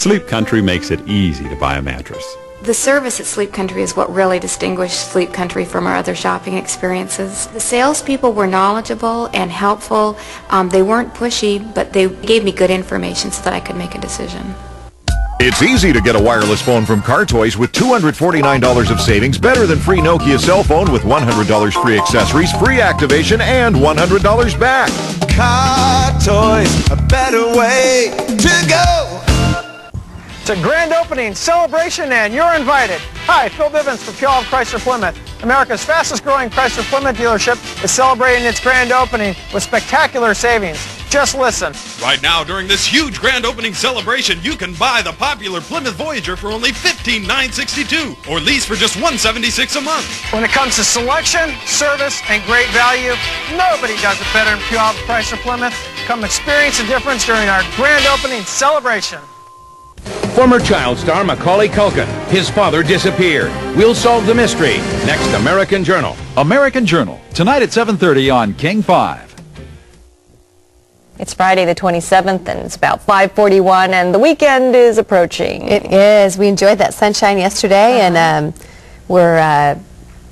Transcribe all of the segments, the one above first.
Sleep Country makes it easy to buy a mattress. The service at Sleep Country is what really distinguished Sleep Country from our other shopping experiences. The salespeople were knowledgeable and helpful. They weren't pushy, but they gave me good information so that I could make a decision. It's easy to get a wireless phone from Car Toys with $249 of savings, better than free Nokia cell phone with $100 free accessories, free activation, and $100 back. Car Toys, a better way to go. It's a grand opening celebration, and you're invited. Hi, Phil Bivens for Puyallup Chrysler Plymouth. America's fastest growing Chrysler Plymouth dealership is celebrating its grand opening with spectacular savings. Just listen. Right now, during this huge grand opening celebration, you can buy the popular Plymouth Voyager for only $15,962 or lease for just $176 a month. When it comes to selection, service, and great value, nobody does it better than Puyallup Chrysler Plymouth. Come experience the difference during our grand opening celebration. Former child star Macaulay Culkin. His father disappeared. We'll solve the mystery. Next, American Journal. American Journal, tonight at 7:30 on KING-5. It's Friday the 27th, and it's about 5:41, and the weekend is approaching. It is. We enjoyed that sunshine yesterday, and we're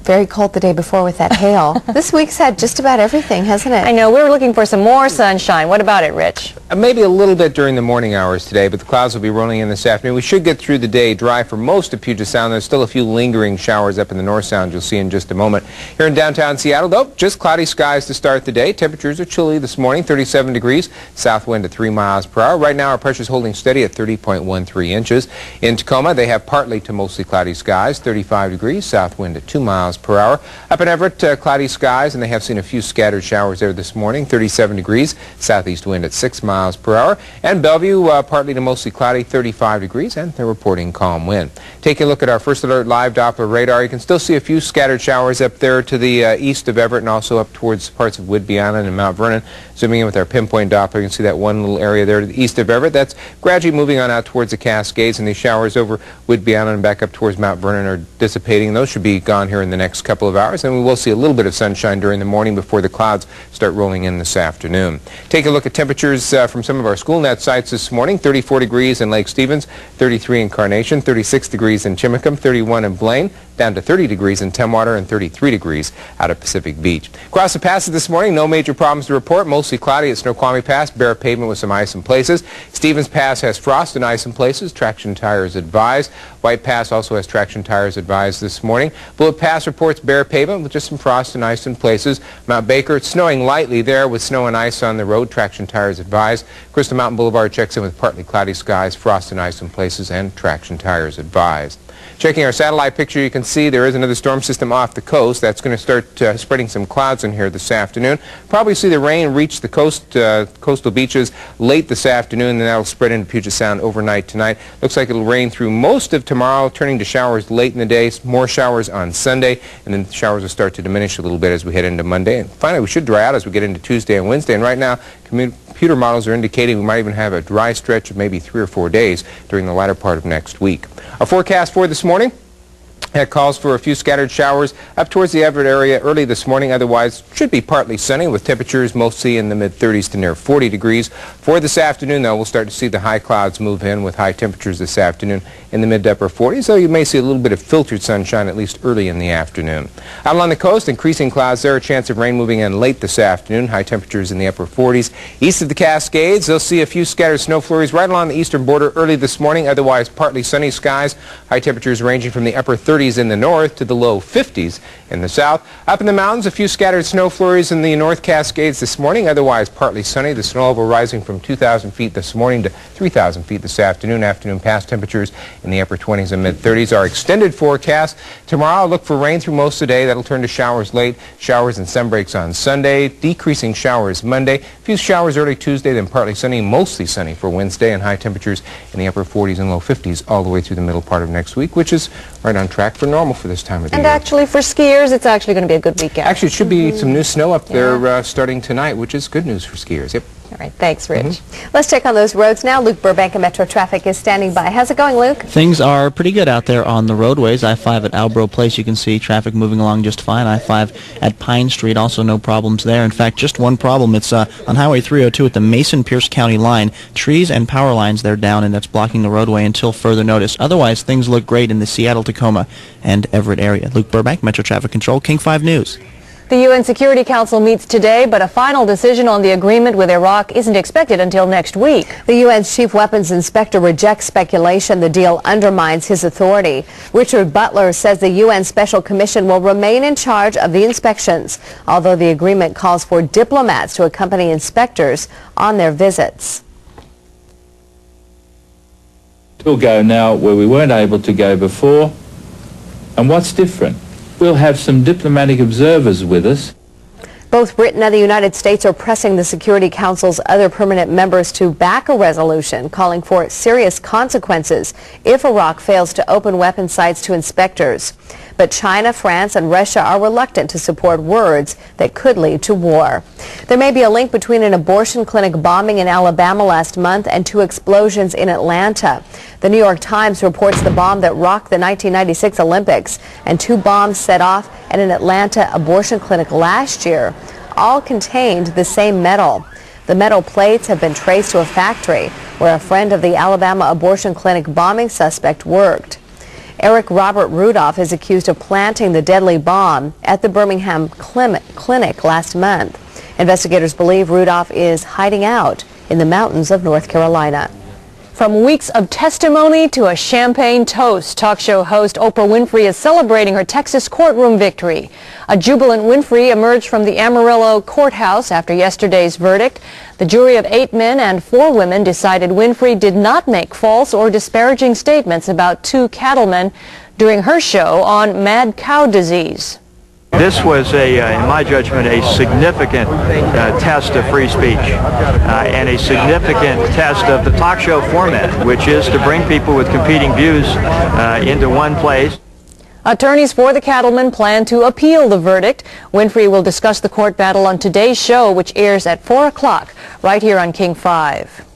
very cold the day before with that hail. This week's had just about everything, hasn't it? I know. We were looking for some more sunshine. What about it, Rich? Maybe a little bit during the morning hours today, but the clouds will be rolling in this afternoon. We should get through the day dry for most of Puget Sound. There's still a few lingering showers up in the North Sound you'll see in just a moment. Here in downtown Seattle, though, just cloudy skies to start the day. Temperatures are chilly this morning, 37 degrees, south wind at 3 miles per hour. Right now, our pressure's holding steady at 30.13 inches. In Tacoma, they have partly to mostly cloudy skies, 35 degrees, south wind at 2 miles per hour. Up in Everett, cloudy skies, and they have seen a few scattered showers there this morning, 37 degrees, southeast wind at 6 miles per hour. And Bellevue, partly to mostly cloudy, 35 degrees, and they're reporting calm wind. Taking a look at our First Alert Live Doppler radar, you can still see a few scattered showers up there to the east of Everett and also up towards parts of Whidbey Island and Mount Vernon. Zooming in with our pinpoint Doppler, you can see that one little area there to the east of Everett. That's gradually moving on out towards the Cascades, and these showers over Whidbey Island and back up towards Mount Vernon are dissipating. Those should be gone here in the next couple of hours, and we will see a little bit of sunshine during the morning before the clouds start rolling in this afternoon. Take a look at temperatures from some of our SchoolNet sites this morning. 34 degrees in Lake Stevens, 33 in Carnation, 36 degrees in Chimacum, 31 in Blaine, down to 30 degrees in Tumwater, and 33 degrees out of Pacific Beach. Across the passes this morning, no major problems to report. Mostly cloudy at Snoqualmie Pass, bare pavement with some ice in places. Stevens Pass has frost and ice in places. Traction tires advised. White Pass also has traction tires advised this morning. Bullitt Pass reports bare pavement with just some frost and ice in places. Mount Baker, it's snowing lightly there with snow and ice on the road. Traction tires advised. Crystal Mountain Boulevard checks in with partly cloudy skies, frost and ice in places, and traction tires advised. Checking our satellite picture, you can see there is another storm system off the coast. That's going to start spreading some clouds in here this afternoon. Probably see the rain reach the coastal beaches late this afternoon, and that'll spread into Puget Sound overnight tonight. Looks like it'll rain through most of tomorrow, turning to showers late in the day. More showers on Sunday, and then the showers will start to diminish a little bit as we head into Monday. And finally, we should dry out as we get into Tuesday and Wednesday. And right now, computer models are indicating we might even have a dry stretch of maybe 3 or 4 days during the latter part of next week. Our forecast for this morning, that calls for a few scattered showers up towards the Everett area early this morning. Otherwise, should be partly sunny with temperatures mostly in the mid-30s to near 40 degrees. For this afternoon, though, we'll start to see the high clouds move in with high temperatures this afternoon in the mid to upper 40s, so you may see a little bit of filtered sunshine at least early in the afternoon. Out along the coast, increasing clouds there, a chance of rain moving in late this afternoon, high temperatures in the upper 40s. East of the Cascades, they'll see a few scattered snow flurries right along the eastern border early this morning, otherwise partly sunny skies, high temperatures ranging from the upper 30s in the north to the low 50s in the south. Up in the mountains, a few scattered snow flurries in the North Cascades this morning, otherwise partly sunny. The snow level rising from 2,000 feet this morning to 3,000 feet this afternoon. Afternoon pass temperatures in the upper 20s and mid-30s. Our extended forecast tomorrow, look for rain through most of the day. That'll turn to showers late, showers and sun breaks on Sunday, decreasing showers Monday, a few showers early Tuesday, then partly sunny, mostly sunny for Wednesday, and high temperatures in the upper 40s and low 50s all the way through the middle part of next week, which is right on track for normal for this time of the year. And actually, for skiers, it's actually going to be a good weekend. Actually, it should be some new snow up there starting tonight, which is good news for skiers. Yep. All right, thanks, Rich. Let's check on those roads now. Luke Burbank of Metro Traffic is standing by. How's it going, Luke? Things are pretty good out there on the roadways. I-5 at Albro Place, you can see traffic moving along just fine. I-5 at Pine Street, also no problems there. In fact, just one problem. It's on Highway 302 at the Mason-Pierce County line. Trees and power lines, they're down, and that's blocking the roadway until further notice. Otherwise, things look great in the Seattle, Tacoma, and Everett area. Luke Burbank, Metro Traffic Control, King-5 News. The UN Security Council meets today, but a final decision on the agreement with Iraq isn't expected until next week. The UN's chief weapons inspector rejects speculation the deal undermines his authority. Richard Butler says the UN Special Commission will remain in charge of the inspections, although the agreement calls for diplomats to accompany inspectors on their visits. We'll go now where we weren't able to go before. And what's different? We'll have some diplomatic observers with us. Both Britain and the United States are pressing the Security Council's other permanent members to back a resolution calling for serious consequences if Iraq fails to open weapon sites to inspectors. But China, France, and Russia are reluctant to support words that could lead to war. There may be a link between an abortion clinic bombing in Alabama last month and 2 explosions in Atlanta. The New York Times reports the bomb that rocked the 1996 Olympics and 2 bombs set off at an Atlanta abortion clinic last year all contained the same metal. The metal plates have been traced to a factory where a friend of the Alabama abortion clinic bombing suspect worked. Eric Robert Rudolph is accused of planting the deadly bomb at the Birmingham clinic last month. Investigators believe Rudolph is hiding out in the mountains of North Carolina. From weeks of testimony to a champagne toast, talk show host Oprah Winfrey is celebrating her Texas courtroom victory. A jubilant Winfrey emerged from the Amarillo courthouse after yesterday's verdict. The jury of 8 men and 4 women decided Winfrey did not make false or disparaging statements about 2 cattlemen during her show on mad cow disease. This was, in my judgment, a significant test of free speech and a significant test of the talk show format, which is to bring people with competing views into one place. Attorneys for the cattlemen plan to appeal the verdict. Winfrey will discuss the court battle on today's show, which airs at 4 o'clock right here on King-5.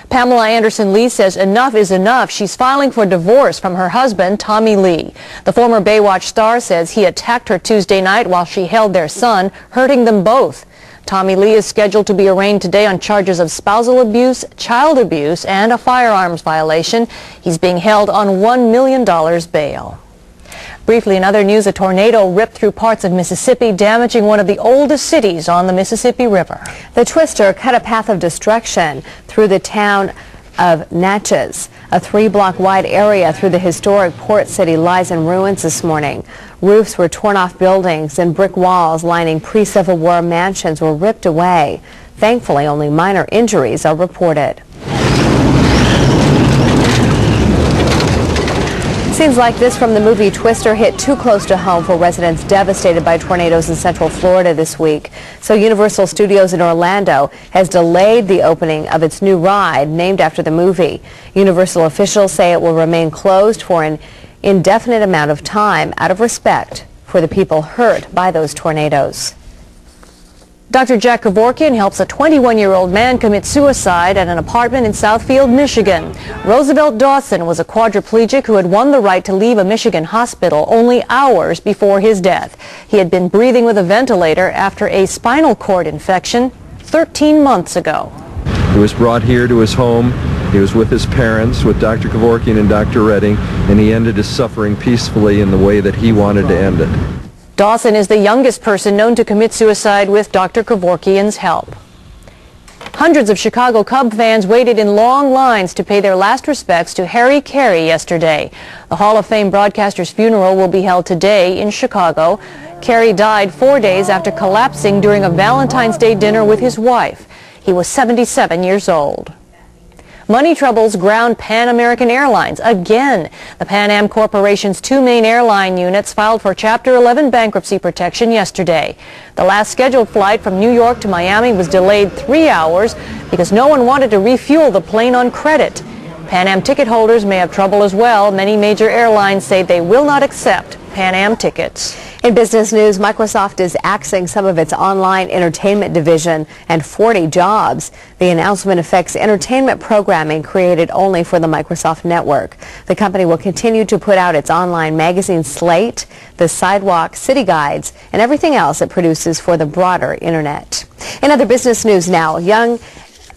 Pamela Anderson Lee says enough is enough. She's filing for divorce from her husband, Tommy Lee. The former Baywatch star says he attacked her Tuesday night while she held their son, hurting them both. Tommy Lee is scheduled to be arraigned today on charges of spousal abuse, child abuse, and a firearms violation. He's being held on $1 million bail. Briefly, in other news, a tornado ripped through parts of Mississippi, damaging one of the oldest cities on the Mississippi River. The twister cut a path of destruction through the town of Natchez. A 3-block wide area through the historic port city lies in ruins this morning. Roofs were torn off buildings and brick walls lining pre-Civil War mansions were ripped away. Thankfully, only minor injuries are reported. Scenes like this from the movie Twister hit too close to home for residents devastated by tornadoes in Central Florida this week. So Universal Studios in Orlando has delayed the opening of its new ride named after the movie. Universal officials say it will remain closed for an indefinite amount of time out of respect for the people hurt by those tornadoes. Dr. Jack Kevorkian helps a 21-year-old man commit suicide at an apartment in Southfield, Michigan. Roosevelt Dawson was a quadriplegic who had won the right to leave a Michigan hospital only hours before his death. He had been breathing with a ventilator after a spinal cord infection 13 months ago. He was brought here to his home. He was with his parents, with Dr. Kevorkian and Dr. Redding, and he ended his suffering peacefully in the way that he wanted to end it. Dawson is the youngest person known to commit suicide with Dr. Kevorkian's help. Hundreds of Chicago Cub fans waited in long lines to pay their last respects to Harry Carey yesterday. The Hall of Fame broadcaster's funeral will be held today in Chicago. Carey died 4 days after collapsing during a Valentine's Day dinner with his wife. He was 77 years old. Money troubles ground Pan American Airlines again. The Pan Am Corporation's 2 main airline units filed for Chapter 11 bankruptcy protection yesterday. The last scheduled flight from New York to Miami was delayed 3 hours because no one wanted to refuel the plane on credit. Pan Am ticket holders may have trouble as well. Many major airlines say they will not accept Pan Am tickets. In business news, Microsoft is axing some of its online entertainment division and 40 jobs. The announcement affects entertainment programming created only for the Microsoft network. The company will continue to put out its online magazine Slate, the Sidewalk City Guides, and everything else it produces for the broader internet. In other business news now, Young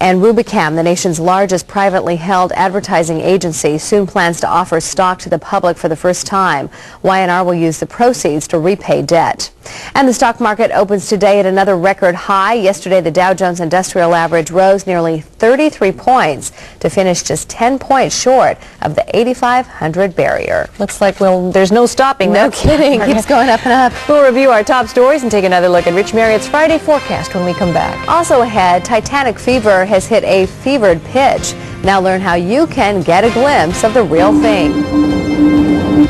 and Rubicam, the nation's largest privately held advertising agency, soon plans to offer stock to the public for the first time. Y&R will use the proceeds to repay debt. And the stock market opens today at another record high. Yesterday, the Dow Jones Industrial Average rose nearly 33 points to finish just 10 points short of the 8,500 barrier. Looks like, well, there's no stopping No that. kidding. Keeps going up and up. We'll review our top stories and take another look at Rich Marriott's Friday forecast when we come back. Also ahead, Titanic fever has hit a fevered pitch. Now learn how you can get a glimpse of the real thing.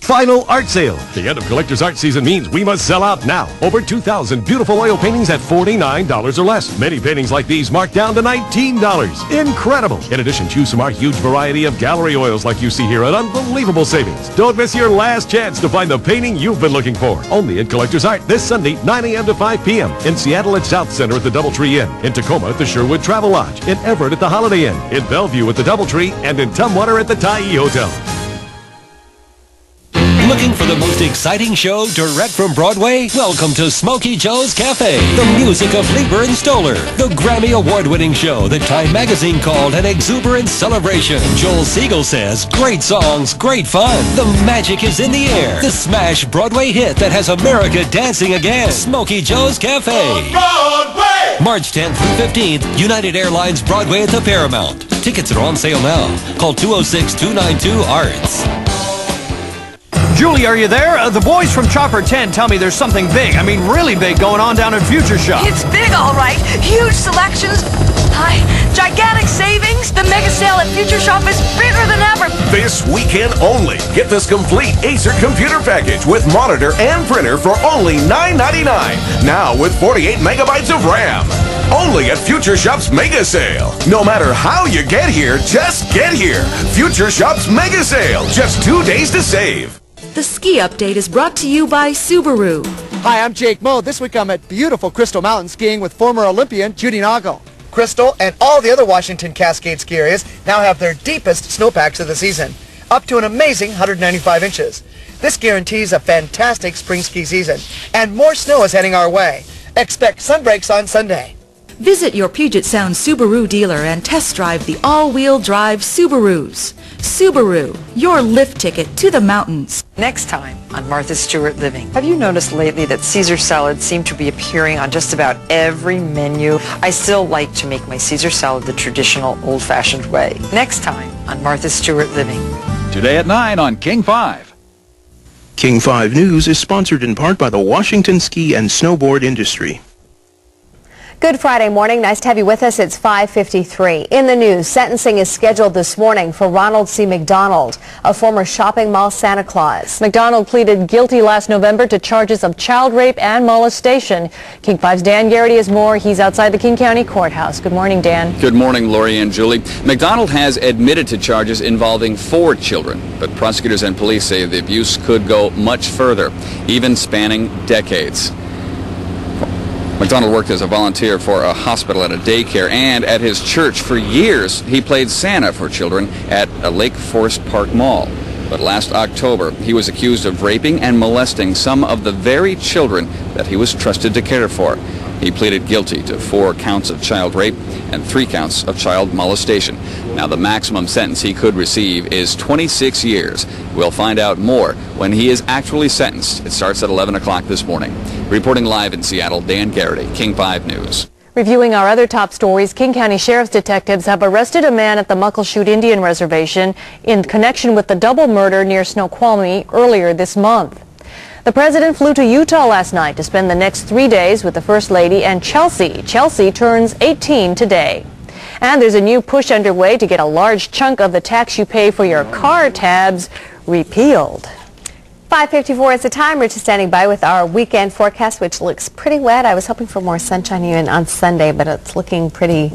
Final art sale. The end of collector's art season means we must sell out now. Over 2,000 beautiful oil paintings at $49 or less. Many paintings like these marked down to $19. Incredible. In addition, choose from our huge variety of gallery oils like you see here at unbelievable savings. Don't miss your last chance to find the painting you've been looking for. Only at Collector's Art this Sunday, 9 a.m. to 5 p.m. In Seattle at South Center at the Doubletree Inn. In Tacoma at the Sherwood Travel Lodge. In Everett at the Holiday Inn. In Bellevue at the Doubletree. And in Tumwater at the Tyee Hotel. Looking for the most exciting show direct from Broadway? Welcome to Smokey Joe's Cafe, the music of Lieber and Stoller, the Grammy Award-winning show that Time Magazine called an exuberant celebration. Joel Siegel says, great songs, great fun. The magic is in the air. The smash Broadway hit that has America dancing again. Smokey Joe's Cafe. Broadway! March 10th through 15th, United Airlines Broadway at the Paramount. Tickets are on sale now. Call 206-292-ARTS. Julie, are you there? The boys from Chopper 10 tell me there's something big, I mean really big, going on down at Future Shop. It's big, all right. Huge selections, gigantic savings. The mega sale at Future Shop is bigger than ever. This weekend only. Get this complete Acer computer package with monitor and printer for only $9.99. Now with 48 megabytes of RAM. Only at Future Shop's Mega Sale. No matter how you get here, just get here. Future Shop's Mega Sale. Just 2 days to save. The ski update is brought to you by Subaru. Hi, I'm Jake Moe. This week I'm at beautiful Crystal Mountain skiing with former Olympian Judy Nagel. Crystal and all the other Washington Cascade ski areas now have their deepest snowpacks of the season, up to an amazing 195 inches. This guarantees a fantastic spring ski season, and more snow is heading our way. Expect sunbreaks on Sunday. Visit your Puget Sound Subaru dealer and test drive the all-wheel drive Subarus. Subaru, your lift ticket to the mountains. Next time on Martha Stewart Living. Have you noticed lately that Caesar salads seem to be appearing on just about every menu? I still like to make my Caesar salad the traditional old-fashioned way. Next time on Martha Stewart Living. Today at 9 on King-5. King-5 News is sponsored in part by the Washington ski and snowboard industry. Good Friday morning. Nice to have you with us. It's 5:53. In the news, sentencing is scheduled this morning for Ronald C. McDonald, a former shopping mall Santa Claus. McDonald pleaded guilty last November to charges of child rape and molestation. King 5's Dan Garrity has more. He's outside the King County Courthouse. Good morning, Dan. Good morning, Lori and Julie. McDonald has admitted to charges involving 4 children, but prosecutors and police say the abuse could go much further, even spanning decades. McDonald worked as a volunteer for a hospital and a daycare, and at his church for years he played Santa for children at a Lake Forest Park mall. But last October he was accused of raping and molesting some of the very children that he was trusted to care for. He pleaded guilty to 4 counts of child rape and 3 counts of child molestation. Now the maximum sentence he could receive is 26 years. We'll find out more when he is actually sentenced. It starts at 11 o'clock this morning. Reporting live in Seattle, Dan Garrity, King 5 News. Reviewing our other top stories, King County Sheriff's detectives have arrested a man at the Muckleshoot Indian Reservation in connection with the double murder near Snoqualmie earlier this month. The president flew to Utah last night to spend the next 3 days with the First Lady and Chelsea. Chelsea turns 18 today. And there's a new push underway to get a large chunk of the tax you pay for your car tabs repealed. 5:54 is the time. Rich is standing by with our weekend forecast, which looks pretty wet. I was hoping for more sunshine even on Sunday, but it's looking pretty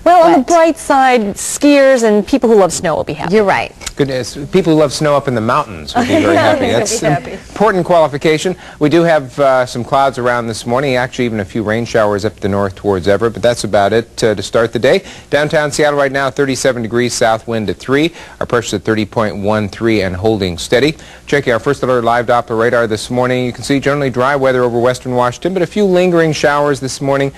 Well, on the bright side, skiers and people who love snow will be happy. You're right. Goodness, people who love snow up in the mountains would be very happy. That's an important qualification. We do have some clouds around this morning, actually even a few rain showers up the north towards Everett, but that's about it to start the day. Downtown Seattle right now, 37 degrees, south wind at 3. Our pressure at 30.13 and holding steady. Checking our first alert live Doppler radar this morning, you can see generally dry weather over western Washington, but a few lingering showers this morning.